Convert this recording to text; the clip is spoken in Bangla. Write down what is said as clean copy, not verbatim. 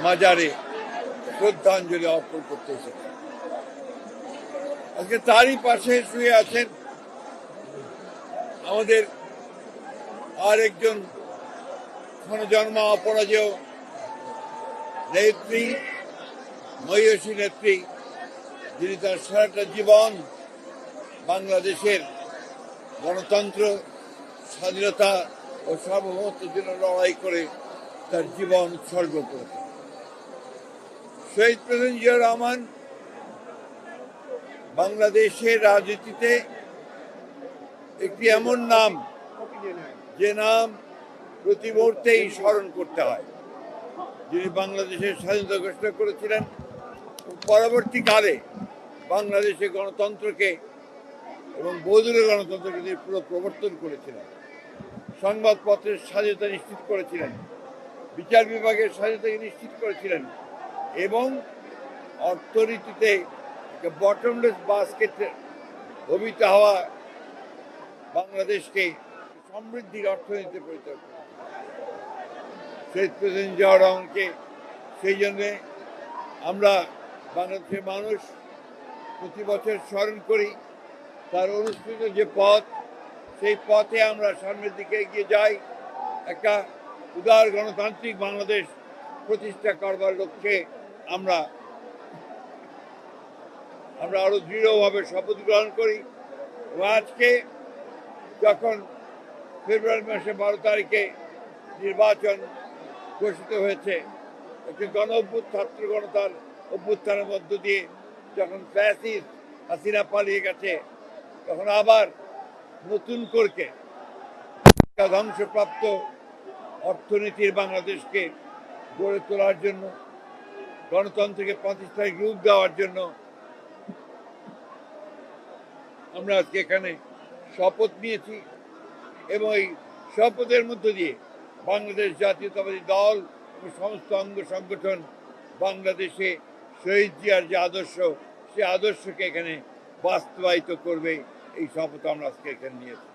মাজারে শ্রদ্ধাঞ্জলি অর্পণ করতে এসেছি। আজকে তারই পাশে শুয়ে আছেন আমাদের আর একজন জন্মা অপরাজেয় নেত্রী, মহিষী নেত্রী, যিনি তার সারাটা জীবন বাংলাদেশের গণতন্ত্র, স্বাধীনতা ও সার্বভৌমত্বের জন্য লড়াই করে তার জীবন উৎসর্গ করেছেন। শহীদ প্রেসিডেন্ট জিয়া রহমান বাংলাদেশের রাজনীতিতে একটি এমন নাম, যে নাম প্রতি মুহূর্তেই স্মরণ করতে হয়। যিনি বাংলাদেশের স্বাধীনতা ঘোষণা করেছিলেন, পরবর্তীকালে বাংলাদেশে গণতন্ত্রকে এবং বহুদলীয় গণতন্ত্রকে তিনি পুরো প্রবর্তন করেছিলেন। সংবাদপত্রের স্বাধীনতা নিশ্চিত করেছিলেন, বিচার বিভাগের স্বাধীনতাকে নিশ্চিত করেছিলেন এবং অর্থনীতিতে বটমলেস বাস্কেটে ভবিত হওয়া বাংলাদেশকে সমৃদ্ধির অর্থনীতিতে পরিণত করেছেন। শহীদ প্রেসিডেন্ট জিয়া রহমানকে সেই জন্যে আমরা বাংলাদেশের মানুষ প্রতি বছর স্মরণ করি। তার অনুষ্ঠিত যে পথ, সেই পথে আমরা সামনের দিকে এগিয়ে যাই। একটা উদার গণতান্ত্রিক বাংলাদেশ প্রতিষ্ঠা করবার লক্ষ্যে আমরা আরো দৃঢ়ভাবে শপথ গ্রহণ করি। এবং আজকে যখন ফেব্রুয়ারি মাসে 12 তারিখে নির্বাচন ঘোষিত হয়েছে, একটি ছাত্র গণতার অভ্যুত্থানের মধ্য দিয়ে যখন ফ্যাসিস্ট হাসিনা পালিয়ে গেছে, তখন আবার নতুন করে ধ্বংসপ্রাপ্ত অর্থনীতির বাংলাদেশকে গড়ে তোলার জন্য, গণতন্ত্রকে প্রাতিষ্ঠানিক রূপ দেওয়ার জন্য আমরা আজকে এখানে শপথ নিয়েছি। এবং এই শপথের মধ্য দিয়ে বাংলাদেশ জাতীয়তাবাদী দল ও সমস্ত অঙ্গ সংগঠন বাংলাদেশে শহীদ জিয়ার যে আদর্শ, সে আদর্শকে এখানে বাস্তবায়িত করবে, এই শপথ আমরা আজকে এখানে নিয়েছি।